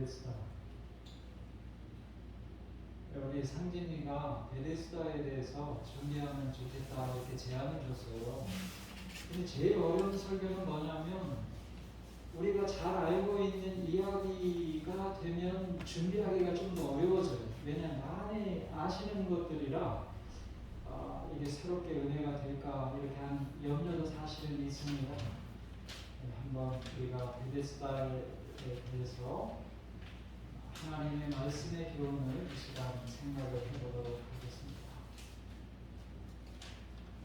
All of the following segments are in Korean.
베데스다. 우리 상진이가 베데스다에 대해서 준비하면 좋겠다 이렇게 제안을 줬어요. 근데 제일 어려운 설교는 뭐냐면 우리가 잘 알고 있는 이야기가 되면 준비하기가 좀 더 어려워져요. 왜냐하면 많이 아시는 것들이라 이게 새롭게 은혜가 될까 이렇게 한 염려도 사실은 있습니다. 한번 우리가 베데스다에 대해서 하나님의 말씀의 교훈을 이 시간 생각을 해보도록 하겠습니다.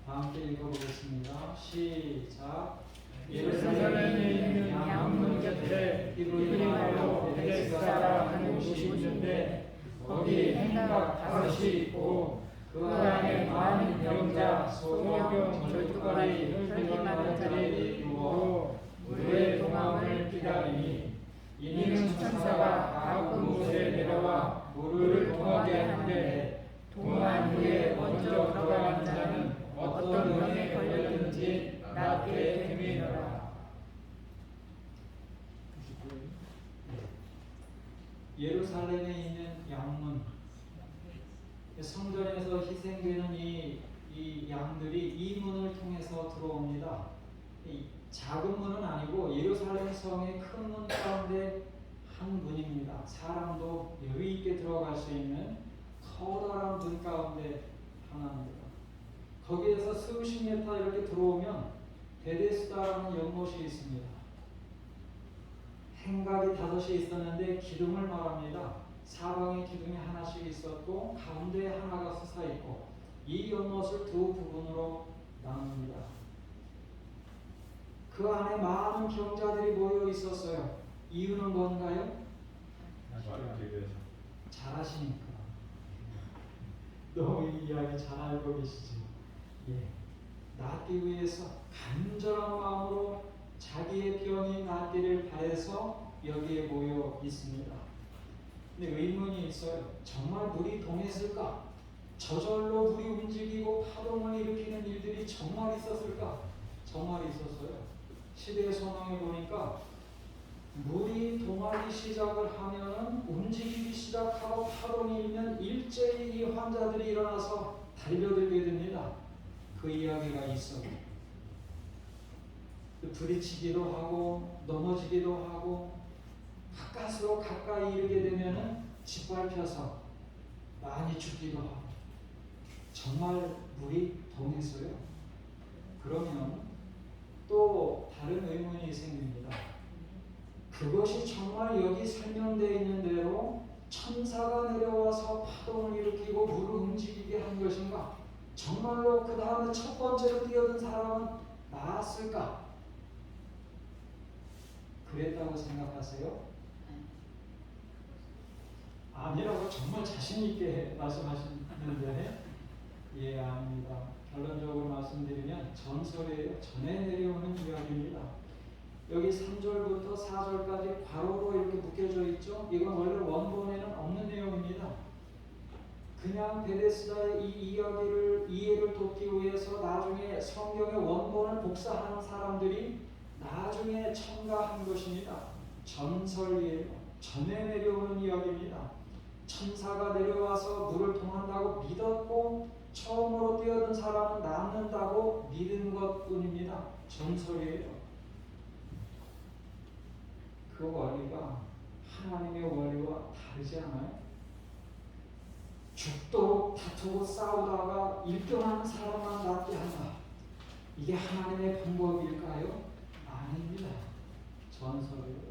다 함께 읽어보겠습니다. 시작. 예루살렘에 있는 양문 곁에 히브리 말로 베데스다라 하는 곳이 있는데 거기 행각 5이 있고 그 안에 많은 병자, 소경, 절두가리, 혈기많은 자들이 누워 물의 동함을 기다리니 이는 천사가 각 곳에 내려와 물을 동하게 하는데 동한 후에 먼저 들어간 자는 어떤 병에 걸렸든지 낫게 됨이니라. 예루살렘에 있는 양문, 성전에서 희생되는 이 양들이 이 문을 통해서 들어옵니다. 이 작은 문은 아니고 예루살렘 성의 큰 문 가운데 한 문입니다. 사람도 여유 있게 들어갈 수 있는 커다란 문 가운데 하나입니다. 거기에서 수십 미터 이렇게 들어오면 베데스다라는 연못이 있습니다. 행각이 5이 있었는데 기둥을 말합니다. 사방에 기둥이 하나씩 있었고 가운데에 하나가 솟아 있고 이 연못을 두 부분으로 나눕니다. 그 안에 많은 병자들이 모여 있었어요. 이유는 뭔가요? 잘하시니까. 너무 이 이야기 잘 알고 계시지. 낫기 위해서 간절한 마음으로 자기의 병이 낫기를 바해서 여기에 모여 있습니다. 근데 의문이 있어요. 정말 물이 동했을까? 저절로 물이 움직이고 파동을 일으키는 일들이 정말 있었을까? 정말 있었어요. 시대의 소망에 보니까 물이 동하기 시작을 하면 움직이기 시작하고 파동이 일면 일제히 이 환자들이 일어나서 달려들게 됩니다. 그 이야기가 있어요. 부딪히기도 하고 넘어지기도 하고 가까스로 가까이 이르게 되면 짓밟혀서 많이 죽기도 하고 정말 물이 동했어요. 그러면 또 다른 의문이 생깁니다. 그것이 정말 여기 설명되어 있는 대로 천사가 내려와서 파동을 일으키고 물을 움직이게 한 것인가? 정말로 그 다음에 첫 번째로 뛰어든 사람은 나았을까? 그랬다고 생각하세요? 아니라고 정말 자신 있게 말씀하시는데 아닙니다. 결론적으로 말씀드리면 전설이에요. 전해 내려오는 이야기입니다. 여기 3절부터 4절까지 괄호로 이렇게 묶여져 있죠. 이건 원래 원본에는 없는 내용입니다. 그냥 베데스다의 이 이야기를 이해를 돕기 위해서 나중에 성경의 원본을 복사하는 사람들이 나중에 첨가한 것입니다. 전설이에요. 전해 내려오는 이야기입니다. 천사가 내려와서 물을 통한다고 믿었고 처음으로 뛰어든 사람은 남는다고 믿은 것뿐입니다. 전설이에요. 그 원리가 하나님의 원리와 다르지 않아요? 죽도록 다투고 싸우다가 1등하는 사람만 낫게 한다. 이게 하나님의 방법일까요? 아닙니다. 전설이에요.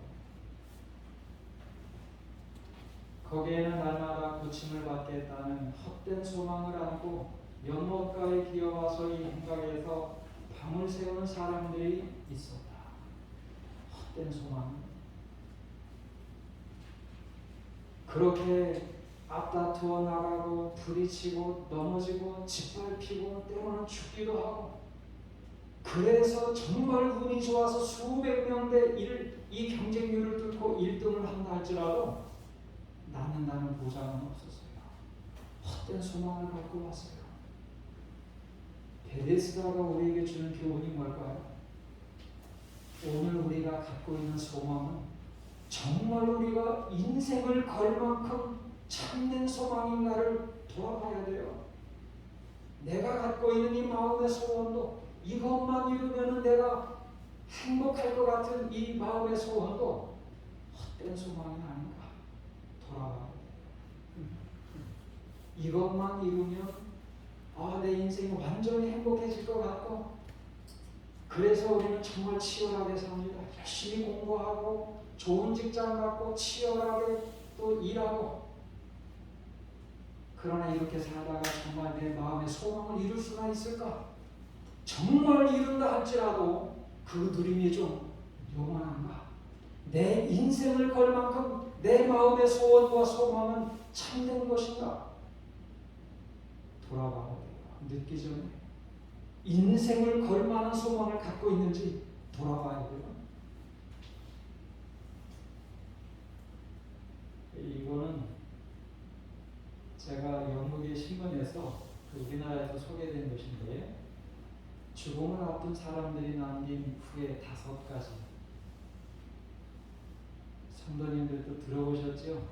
거기에는 날마다 고침을 받겠다는 헛된 소망을 안고 연못가에 기어와서 이 행각에서 밤을 새우는 사람들이 있었다. 헛된 소망. 그렇게 앞다투어 나가고 부딪히고 넘어지고 짓밟히고 때로는 죽기도 하고 그래서 정말 운이 좋아서 수백 명대 이 경쟁률을 뚫고 1등을 한다 할지라도 낳는다는 보장은 없었어요. 헛된 소망을 갖고 왔어요. 베데스다가 우리에게 주는 교훈이 뭘까요? 오늘 우리가 갖고 있는 소망은 정말 우리가 인생을 걸 만큼 참된 소망인가를 돌아봐야 돼요. 내가 갖고 있는 이 마음의 소원도, 이것만 이루면 내가 행복할 것 같은 이 마음의 소원도 헛된 소망이 아닌가 돌아봐야 돼요. 이것만 이루면 내 인생이 완전히 행복해질 것 같고, 그래서 우리는 정말 치열하게 삽니다. 열심히 공부하고 좋은 직장 갖고 치열하게 또 일하고. 그러나 이렇게 살다가 정말 내 마음의 소망을 이룰 수가 있을까? 정말 이룬다 할지라도 그 누림이 좀 요만한가? 내 인생을 걸 만큼 내 마음의 소원과 소망은 참된 것인가? 돌아봐야 돼요. 늦기 전에 인생을 걸 만한 소망을 갖고 있는지 돌아봐야 돼요. 이거는 제가 영국의 신문에서 우리나라에서 소개된 것인데, 죽음을 앞둔 사람들이 남긴 후에 5가지. 성도님들도 들어보셨죠?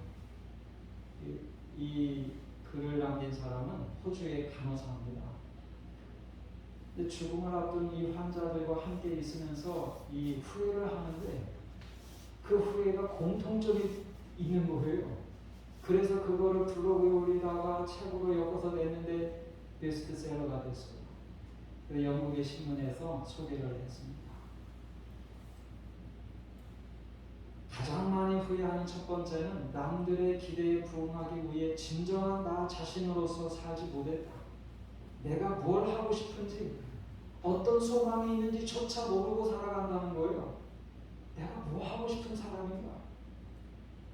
이 글을 남긴 사람은 호주의 간호사입니다. 근데 죽음을 앞둔 이 환자들과 함께 있으면서 이 후회를 하는데, 그 후회가 공통점이 있는 거예요. 그래서 그거를 블로그에 올리다가 책으로 엮어서 냈는데 베스트셀러가 됐어요. 그래서 영국의 신문에서 소개를 했습니다. 가장 많이 후회하는 첫 번째는 남들의 기대에 부응하기 위해 진정한 나 자신으로서 살지 못했다. 내가 뭘 하고 싶은지, 어떤 소망이 있는지조차 모르고 살아간다는 거예요. 내가 뭐 하고 싶은 사람인가?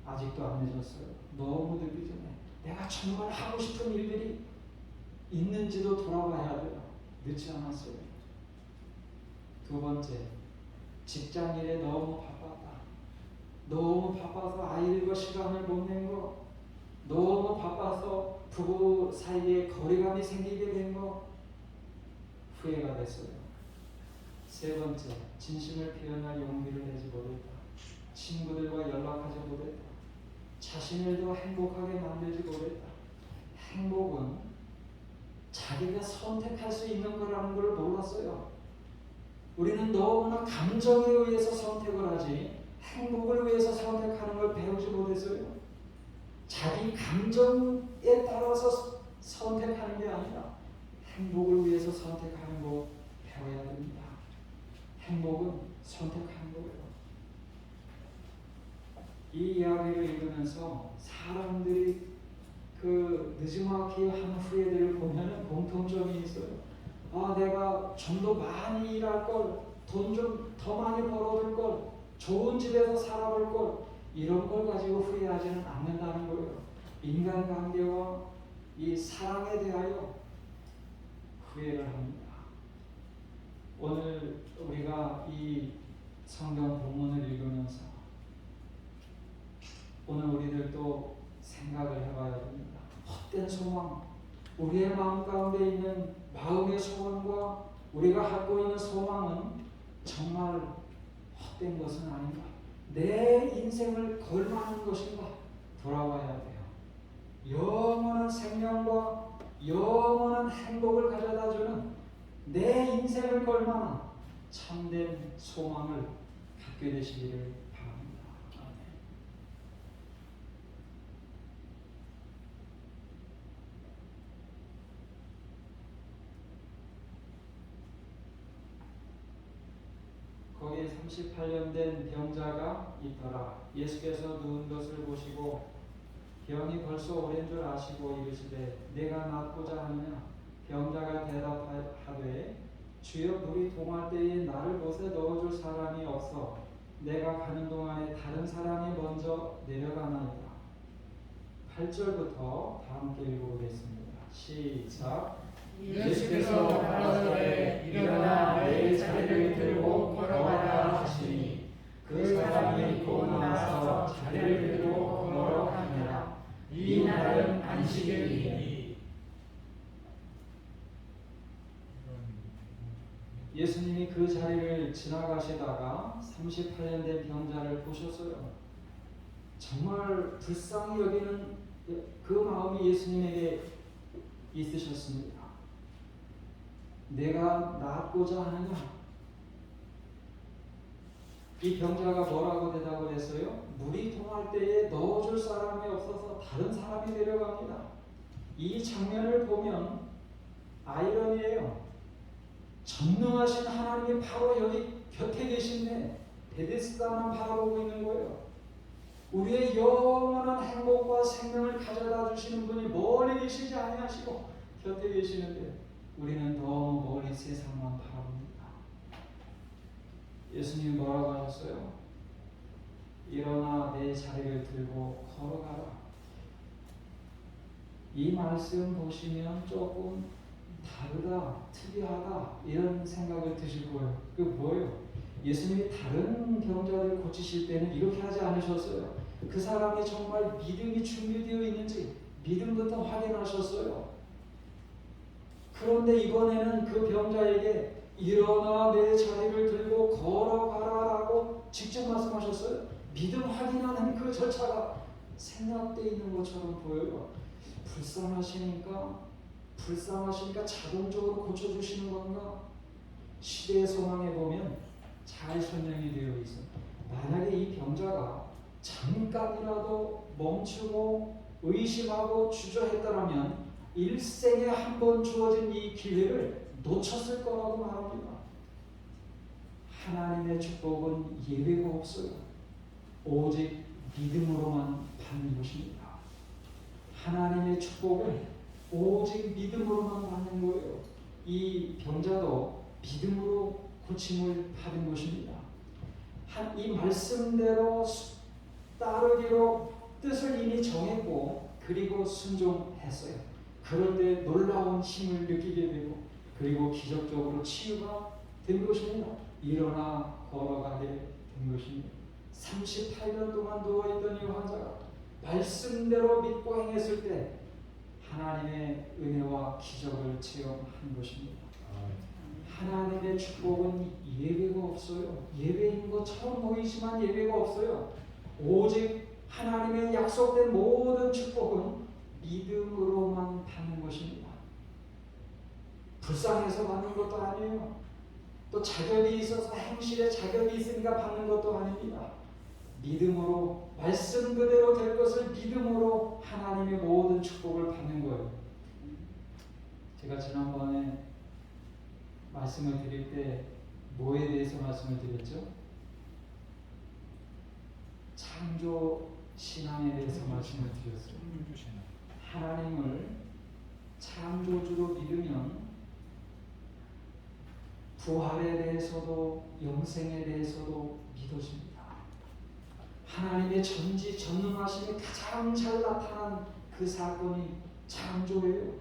아직도 안 늦었어요. 너무 늦기 전에 내가 정말 하고 싶은 일들이 있는지도 돌아봐야 돼요. 늦지 않았어요. 두 번째, 직장일에 너무 바빴다. 너무 바빠서 아이들과 시간을 못 낸 거, 너무 바빠서 부부 사이에 거리감이 생기게 된 거, 후회가 됐어요. 세 번째, 진심을 표현할 용기를 내지 못했다. 친구들과 연락하지 못했다. 자신을 더 행복하게 만들지 못했다. 행복은 자기가 선택할 수 있는 거라는 걸 몰랐어요. 우리는 너무나 감정에 의해서 선택을 하지 행복을 위해서 선택하는 걸 배우지 못했어요. 자기 감정에 따라서 선택하는 게 아니라 행복을 위해서 선택하는 거 배워야 됩니다. 행복은 선택하는 거예요. 이 이야기를 읽으면서 사람들이 그 늦지막히 하는 후회들을 보면 공통점이 있어요. 내가 좀 더 많이 일할 걸, 돈 좀 더 많이 벌어둘 걸, 좋은 집에서 살아볼 걸, 이런 걸 가지고 후회하지는 않는다는 거예요. 인간관계와 이 사랑에 대하여 후회를 합니다. 오늘 우리가 이 성경 본문을 읽으면서 오늘 우리들도 생각을 해봐야 됩니다. 헛된 소망, 우리의 마음 가운데 있는 마음의 소원과 우리가 갖고 있는 소망은 정말 헛된 것은 아닌가? 내 인생을 걸만한 것인가? 돌아봐야 돼요. 영원한 생명과 영원한 행복을 가져다주는 내 인생을 걸만한 참된 소망을 갖게 되시기를 바랍니다. 아멘. 거기에 38년 된 병자가 있더라. 예수께서 누운 것을 보시고 병이 벌써 오랜 줄 아시고 이르시되 내가 낫고자 하느냐? 병자가 대답하되 주여 물이 동할 때에 나를 못에 넣어줄 사람이 없어 내가 가는 동안에 다른 사람이 먼저 내려가나이다. 8절부터 다 함께 읽어보겠습니다. 시작. 예수께서 가라사대 일어나 내 자리를 들고 걸어가라 하시니 그 사람이 곧 나서 자리를 들고 걸어가니라. 이 날은 안식일이니. 예수님이 그 자리를 지나가시다가 38년 된 병자를 보셨어요. 정말 불쌍히 여기는 그 마음이 예수님에게 있으셨습니다. 내가 낫고자 하느냐? 이 병자가 뭐라고 대답을 했어요? 물이 동할 때에 넣어줄 사람이 없어서 다른 사람이 내려갑니다. 이 장면을 보면 아이러니예요. 전능하신 하나님이 바로 여기 곁에 계신데 베데스다만 바라보고 있는 거예요. 우리의 영원한 행복과 생명을 가져다 주시는 분이 멀리 계시지 아니하시고 곁에 계시는데 우리는 너무 멀리 세상만 바라봅니다. 예수님이 뭐라고 하셨어요? 일어나 내 자리를 들고 걸어가라. 이 말씀 보시면 조금 다르다, 특이하다 이런 생각을 드실 거예요. 그 뭐예요? 예수님이 다른 병자를 고치실 때는 이렇게 하지 않으셨어요. 그 사람이 정말 믿음이 준비되어 있는지 믿음부터 확인하셨어요. 그런데 이번에는 그 병자에게 일어나 내 자리를 들고 걸어가라라고 직접 말씀하셨어요. 믿음 확인하는 그 절차가 생략되어 있는 것처럼 보여요. 불쌍하시니까 자동적으로 고쳐주시는 건가? 시대의 소망에 보면 잘 설명이 되어 있어요. 만약에 이 병자가 잠깐이라도 멈추고 의심하고 주저했더라면 일생에 한 번 주어진 이 기회를 놓쳤을 거라고 말합니다. 하나님의 축복은 예외가 없어요. 오직 믿음으로만 받는 것입니다. 하나님의 축복은 오직 믿음으로만 받는 거예요. 이 병자도 믿음으로 고침을 받은 것입니다. 이 말씀대로 따르기로 뜻을 이미 정했고 그리고 순종했어요. 그런데 놀라운 힘을 느끼게 되고 그리고 기적적으로 치유가 된 것입니다. 일어나 걸어가게 된 것입니다. 38년 동안 누워있던 이 환자가 말씀대로 믿고 행했을 때 하나님의 은혜와 기적을 체험한 것입니다. 하나님의 축복은 예외가 없어요. 예외인 것처럼 보이지만 예외가 없어요. 오직 하나님의 약속된 모든 축복은 믿음으로만 받는 것입니다. 불쌍해서 받는 것도 아니에요. 또 자격이 있어서 행실에 자격이 있으니까 받는 것도 아닙니다. 믿음으로 말씀 그대로 될 것을 믿음으로 하나님의 모든 축복을 받는 거예요. 제가 지난번에 말씀을 드릴 때 뭐에 대해서 말씀을 드렸죠? 창조 신앙에 대해서 말씀을 드렸어요. 하나님을 창조주로 믿으면 부활에 대해서도 영생에 대해서도 믿어집니다. 하나님의 전지전능하심이 가장 잘 나타난 그 사건이 창조예요.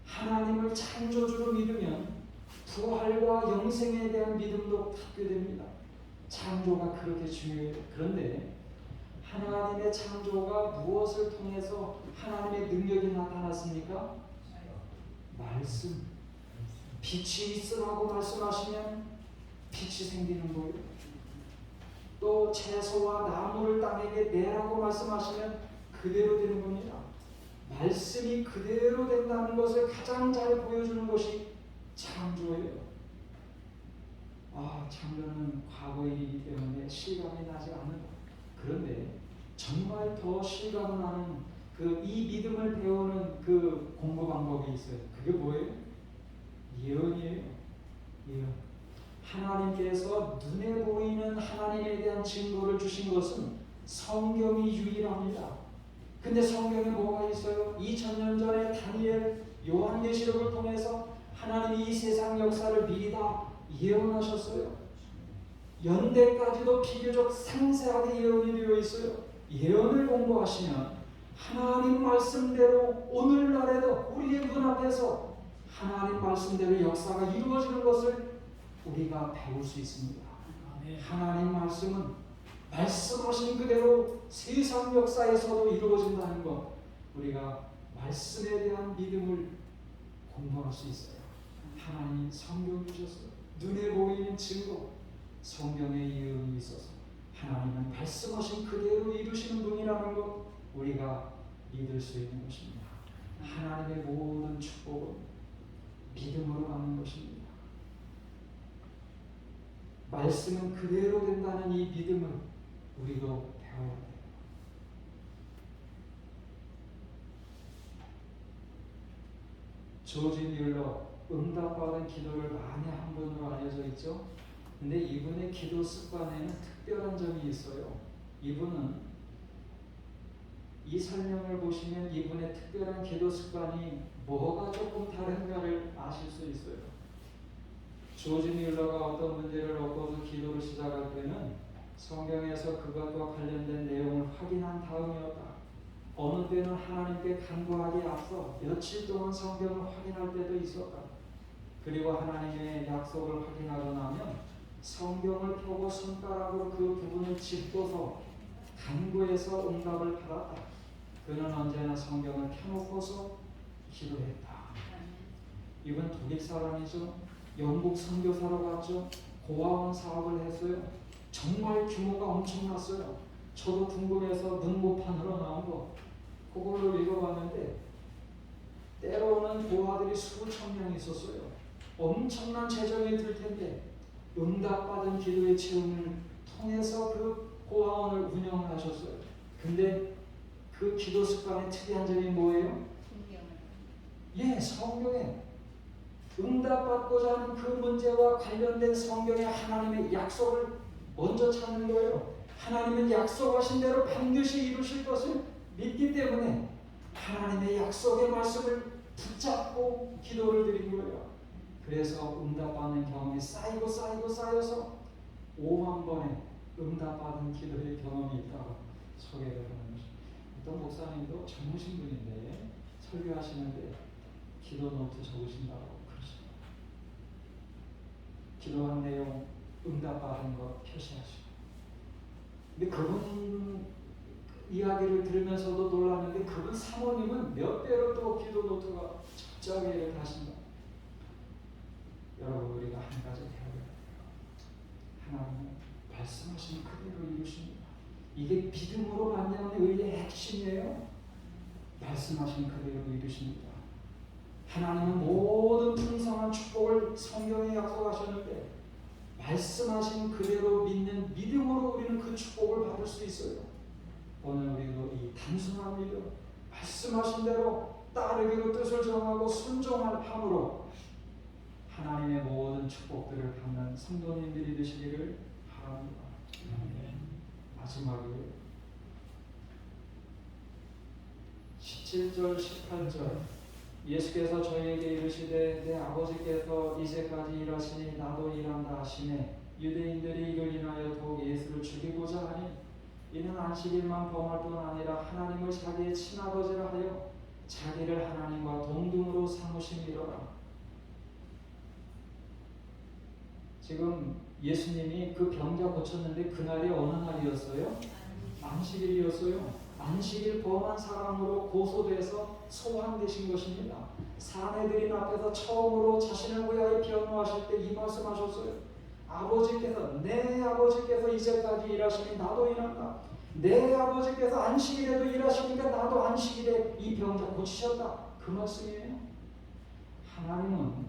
하나님을 창조주로 믿으면 부활과 영생에 대한 믿음도 갖게 됩니다. 창조가 그렇게 중요해요. 그런데 하나님의 창조가 무엇을 통해서 하나님의 능력이 나타났습니까? 말씀. 빛이 있으라고 말씀하시면 빛이 생기는 거예요. 또 채소와 나무를 땅에게 내라고 말씀하시면 그대로 되는 겁니다. 말씀이 그대로 된다는 것을 가장 잘 보여주는 것이 창조예요. 창조는 과거의 일이기 때문에 실감이 나지 않는다. 그런데 정말 더 실감 나는 이 믿음을 배우는 그 공부 방법이 있어요. 그게 뭐예요? 예언이에요. 예언. 하나님께서 눈에 보이는 하나님에 대한 증거를 주신 것은 성경이 유일합니다. 근데 성경에 뭐가 있어요? 2000년 전에 다니엘, 요한계시록을 통해서 하나님이 이 세상 역사를 미리 다 예언하셨어요. 연대까지도 비교적 상세하게 예언이 되어 있어요. 예언을 공부하시면 하나님 말씀대로 오늘날에도 우리의 눈앞에서 하나님 말씀대로 역사가 이루어지는 것을 우리가 배울 수 있습니다. 하나님 말씀은 말씀하신 그대로 세상 역사에서도 이루어진다는 것, 우리가 말씀에 대한 믿음을 공부할 수 있어요. 하나님이 성경 주셨어요. 눈에 보이는 증거, 성경의 예언이 있어서 하나님은 말씀하신 그대로 이루시는 분이라는 것 우리가 믿을 수 있는 것입니다. 하나님의 모든 축복은 믿음으로 받는 것입니다. 말씀은 그대로 된다는 이 믿음을 우리도 배워야 돼요. 조지 뮬러 응답받은 기도를 많이 한 분으로 알려져 있죠. 근데 이분의 기도 습관에는 특별한 점이 있어요. 이분은 이 설명을 보시면 이분의 특별한 기도 습관이 뭐가 조금 다른가를 아실 수 있어요. 조지 뮬러가 어떤 문제를 얻고서 기도를 시작할 때는 성경에서 그것과 관련된 내용을 확인한 다음이었다. 어느 때는 하나님께 간구하기 앞서 며칠 동안 성경을 확인할 때도 있었다. 그리고 하나님의 약속을 확인하고 나면 성경을 펴고 손가락으로 그 부분을 짚고서 간구해서 응답을 받았다. 그는 언제나 성경을 펴놓고서 기도했다. 이분 독일 사람이죠. 영국 선교사로 갔죠. 고아원 사업을 했어요. 정말 규모가 엄청났어요. 저도 궁금해서 문고판으로 나온 거 그걸로 읽어봤는데 때로는 고아들이 수천 명 있었어요. 엄청난 재정이 들 텐데 응답받은 기도의 체험을 통해서 그 고아원을 운영을 하셨어요. 근데 그 기도 습관의 특이한 점이 뭐예요? 성경에 응답받고자 하는 그 문제와 관련된 성경의 하나님의 약속을 먼저 찾는 거예요. 하나님은 약속하신 대로 반드시 이루실 것을 믿기 때문에 하나님의 약속의 말씀을 붙잡고 기도를 드린 거예요. 그래서 응답받는 경험이 쌓여서 5만 번의 응답받은 기도의 경험이 있다고 소개를 하는 것입니다. 어떤 목사님도 젊으신 분인데 설교하시는데 기도 노트 적으신다고 그러십니다. 기도한 내용 응답받은 거 표시하시고. 근데 그분 이야기를 들으면서도 놀랐는데 그분 사모님은 몇 배로 또 기도 노트가 적절하게 이렇게 하신다. 여러분 우리가 한 가지 배워야 돼요. 하나님은 말씀하신 그대로 이루십니다. 이게 믿음으로 만나는 의의 핵심이에요. 말씀하신 그대로 이루십니다. 하나님은 모든 풍성한 축복을 성경에 약속하셨는데 말씀하신 그대로 믿는 믿음으로 우리는 그 축복을 받을 수 있어요. 오늘 우리도 이 단순한 믿음, 말씀하신 대로 따르기로 뜻을 정하고 순종함으로 하나님의 모든 축복들을 받는 성도님들이 되시기를 바랍니다. 마지막으로 17절 18절 예수께서 저희에게 이르시되 내 아버지께서 이제까지 일하시니 나도 일한다 하시매 유대인들이 이를 인하여 더욱 예수를 죽이고자 하니 이는 안식일만 범할 뿐 아니라 하나님을 자기의 친아버지라 하여 자기를 하나님과 동등으로 삼으심이로라. 지금 예수님이 그 병자 고쳤는데 그날이 어느 날이었어요? 안식일이었어요. 안식일 범한 사람으로 고소돼서 소환되신 것입니다. 사내들인 앞에서 처음으로 자신을 위하여 변호하실 때 이 말씀하셨어요. 내 아버지께서 이제까지 일하시니 나도 일한다. 내 아버지께서 안식일에도 일하시니까 나도 안식일에 이 병자 고치셨다. 그 말씀이에요. 하나님은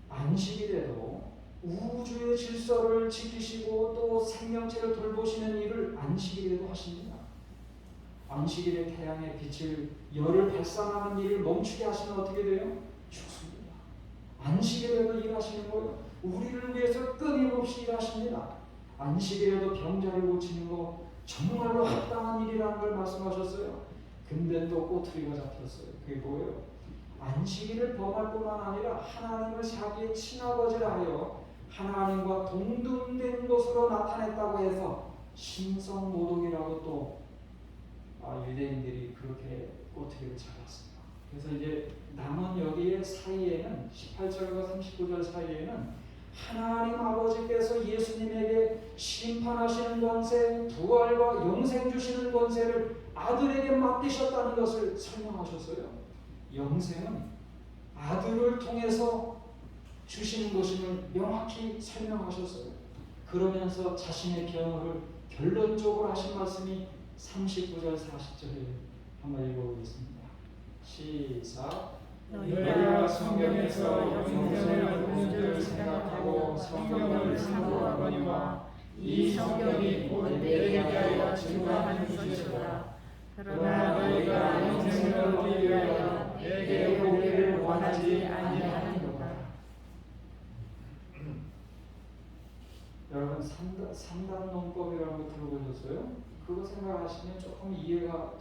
안식일에도 우주의 질서를 지키시고 또 생명체를 돌보시는 일을 안식일에도 하십니다. 안식일에 태양의 빛을 열을 발산하는 일을 멈추게 하시면 어떻게 돼요? 죽습니다. 안식일에도 일하시는 거예요. 우리를 위해서 끊임없이 일하십니다. 안식일에도 병자를 고치는 거 정말로 합당한 일이라는 걸 말씀하셨어요. 근데 또 꼬투리가 잡혔어요. 그게 뭐예요? 안식일을 범할 뿐만 아니라 하나님을 자기의 친아버지라 하여 하나님과 동등된 것으로 나타냈다고 해서 신성모독이라고 또 유대인들이 그렇게 꼬투리를 잡았습니다. 그래서 이제 남은 여기에 사이에는 18절과 39절 사이에는 하나님 아버지께서 예수님에게 심판하시는 권세, 부활과 영생 주시는 권세를 아들에게 맡기셨다는 것을 설명하셨어요. 영생은 아들을 통해서 주시는 것임을 명확히 설명하셨어요. 그러면서 자신의 변호를 결론적으로 하신 말씀이 39절 40절이에요. 한번 읽어보겠습니다. 시작. 너희가 성경에서 영생을 얻는 줄 생각하고 성경을 상고하거니와 이 성경이 곧 내게 대하여 증거하는 것이라. 그러나 너희가 영생을 얻기 위하여 내게 오기를 원하지 아니하는도다. 여러분 3단 논법이라는 거 들어보셨어요? 그거 생각하시면 조금 이해가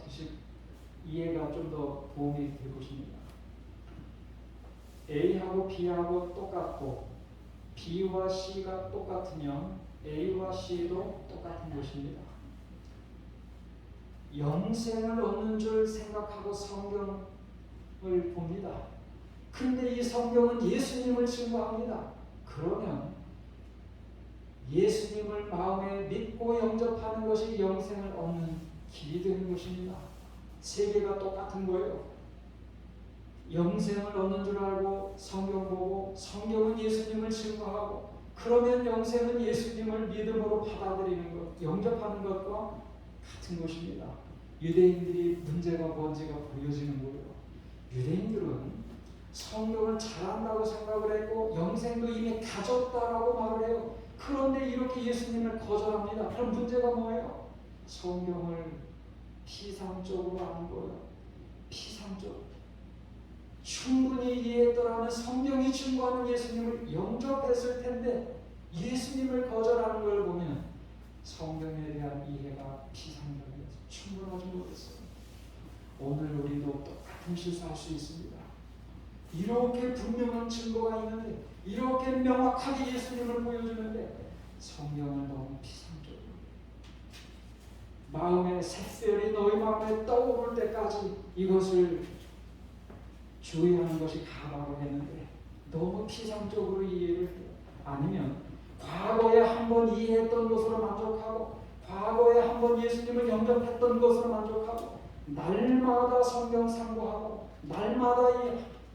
좀 더 도움이 될 것입니다. A하고 B하고 똑같고 B와 C가 똑같으면 A와 C도 똑같은 것입니다. 영생을 얻는 줄 생각하고 성경을 봅니다. 근데 이 성경은 예수님을 증거합니다. 그러면 예수님을 마음에 믿고 영접하는 것이 영생을 얻는 길이 되는 것입니다. 세 개가 똑같은 거예요. 영생을 얻는 줄 알고 성경 보고 성경은 예수님을 증거하고 그러면 영생은 예수님을 믿음으로 받아들이는 것, 영접하는 것과 같은 것입니다. 유대인들이 문제가 뭔지가 보여지는 거예요. 유대인들은 성경을 잘한다고 생각을 했고 영생도 이미 가졌다라고 말을 해요. 그런데 이렇게 예수님을 거절합니다. 그럼 문제가 뭐예요? 성경을 피상적으로 아는 거예요. 피상적으로. 충분히 이해했더라면 성경이 증거하는 예수님을 영접했을 텐데 예수님을 거절하는 걸 보면 성경에 대한 이해가 피상적이어서 충분하지 못했어요. 오늘 우리도 똑같은 실수할 수 있습니다. 이렇게 분명한 증거가 있는데 이렇게 명확하게 예수님을 보여주는데 성경을 너무 피상적으로 마음의 색별이 너희 마음에 떠오를 때까지 이것을 주의하는 것이 가라고 했는데 너무 피상적으로 이해를 해요. 아니면 과거에 한번 이해했던 것으로 만족하고 과거에 한번 예수님을 영접했던 것으로 만족하고 날마다 성경 상고하고 날마다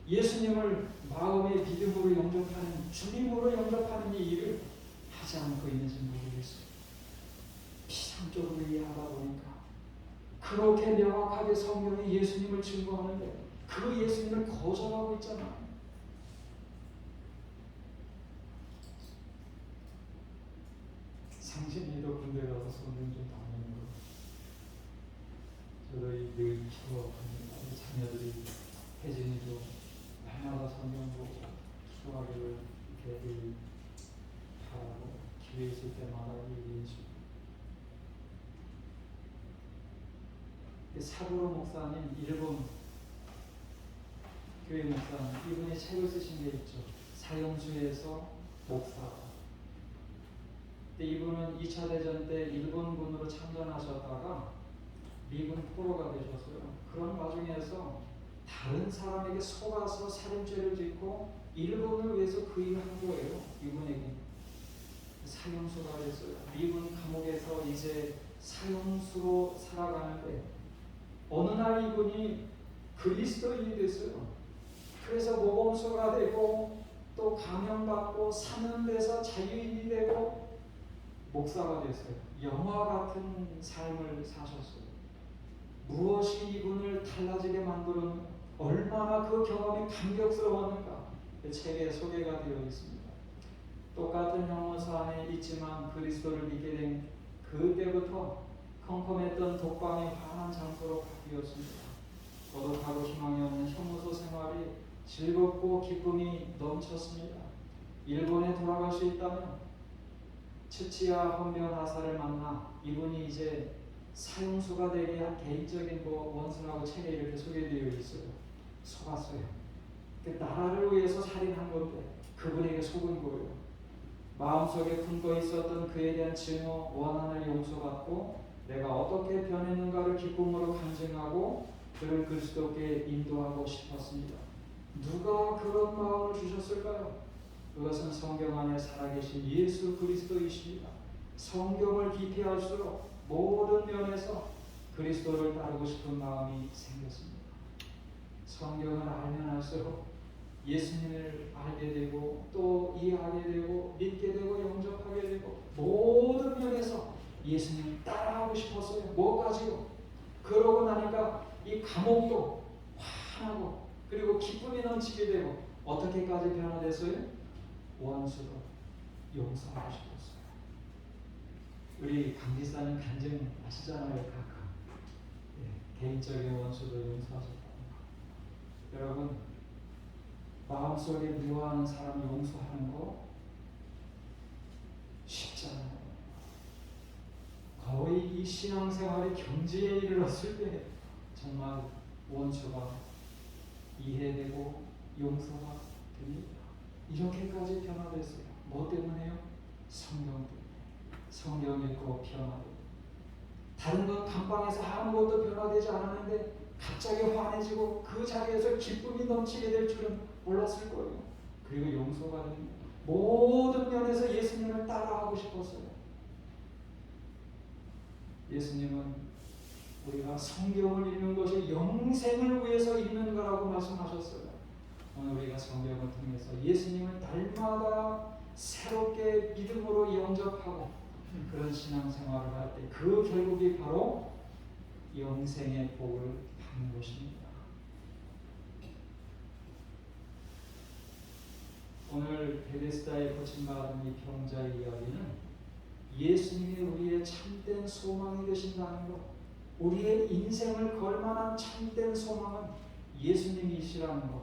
예수님을 마음의 믿음으로 영접하는 주님으로 영접하는 이 일을 하지 않고 있는지 모르겠어요. 피상적으로 이해하다 보니까 그렇게 명확하게 성경이 예수님을 증거하는데 그 예수님을 거절하고 있잖아요. 상신이도 군대 가서 성경 좀 담는 거. 저도 늘 키워갑니다. 자녀들이 혜진이도 날마다 성경 보고 수학을 걔들 하라고 기회 있을 때마다 얘기해주고. 사부로 목사님, 일본 교회 목사님, 이분이 책을 쓰신 게 있죠. 사형수에서 목사. 이분은 2차 대전 때 일본군으로 참전하셨다가 미군 포로가 되셨어요. 그런 와중에서 다른 사람에게 속아서 살인죄를 짓고 일본을 위해서 그 일을 한 거예요. 이분에게 사형수가 됐어요. 미군 감옥에서 이제 사형수로 살아가는데 어느 날 이분이 그리스도인이 됐어요. 그래서 모범수가 되고 또 감형받고 사는 데서 자유인이 되고 목사가 됐어요. 영화 같은 삶을 사셨어요. 무엇이 이분을 달라지게 만드는 얼마나 그 경험이 감격스러웠는가 책에 소개가 되어 있습니다. 똑같은 형무소 안에 있지만 그리스도를 믿게 된 그때부터 컴컴했던 독방이 환한 장소로 바뀌었습니다. 거듭하고 희망이 없는 형무소 생활이 즐겁고 기쁨이 넘쳤습니다. 일본에 돌아갈 수 있다면 츠치야 헌변 하사를 만나 이분이 이제 사형수가 되게 한 개인적인 원수라고 책에 이렇게 소개되어 있어요. 속았어요. 나라를 위해서 살인한 건데 그분에게 속은 거예요. 마음속에 품고 있었던 그에 대한 증오, 원한을 용서받고 내가 어떻게 변했는가를 기쁨으로 간증하고 그를 그리스도께 인도하고 싶었습니다. 누가 그런 마음을 주셨을까요? 그것은 성경 안에 살아계신 예수 그리스도이십니다. 성경을 기피할수록 모든 면에서 그리스도를 따르고 싶은 마음이 생겼습니다. 성경을 알면 알수록 예수님을 알게 되고 또 이해하게 되고 믿게 되고 영접하게 되고 모든 면에서 예수님 따라하고 싶었어요. 뭐 가지고? 그러고 나니까 이 감옥도 환하고 그리고 기쁨이 넘치게 되고 어떻게까지 변화됐어요? 원수도 용서하고 싶었어요. 우리 강지사님 간증 아시잖아요. 가끔 개인적인 원수도 용서하셨다는 거. 여러분 마음속에 미워하는 사람 용서하는 거 쉽지 않아요. 거의 이 신앙생활이 경지에 이르렀을 때 정말 원수가 이해되고 용서가 됩니다. 이렇게까지 변화됐어요. 뭐 때문에요? 성경 때문에. 성경 읽고 변화되고 다른 건 감방에서 아무것도 변화되지 않았는데 갑자기 환해지고 그 자리에서 기쁨이 넘치게 될 줄은 몰랐을 거예요. 그리고 용서가 됩니다. 모든 면에서 예수님을 따라하고 싶었어요. 예수님은 우리가 성경을 읽는 것이 영생을 위해서 읽는 거라고 말씀하셨어요. 오늘 우리가 성경을 통해서 예수님을 날마다 새롭게 믿음으로 영접하고 그런 신앙생활을 할 때 그 결국이 바로 영생의 복을 받는 것입니다. 오늘 베데스다에 고침받은 이 병자의 이야기는 예수님이 우리의 참된 소망이 되신다는 것, 우리의 인생을 걸만한 참된 소망은 예수님이시라는 것,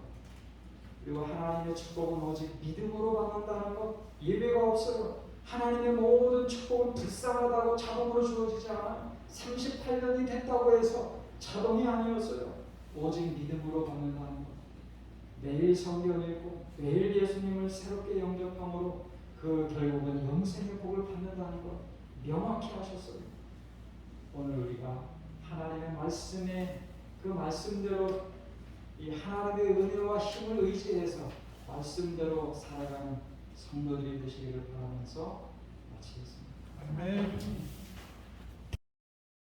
그리고 하나님의 축복은 오직 믿음으로 받는다는 것. 예배가 없어요. 하나님의 모든 축복은 불쌍하다고 자동으로 주어지지 않아요. 38년이 됐다고 해서 자동이 아니었어요. 오직 믿음으로 받는다는 것. 매일 성경 읽고 매일 예수님을 새롭게 영접함으로 그 결국은 영생의 복을 받는다는 것 명확히 하셨어요. 오늘 우리가 하나님의 말씀에 그 말씀대로 이 하나님의 은혜와 힘을 의지해서 말씀대로 살아가는 성도들이 되시기를 바라면서 마치겠습니다. 아멘.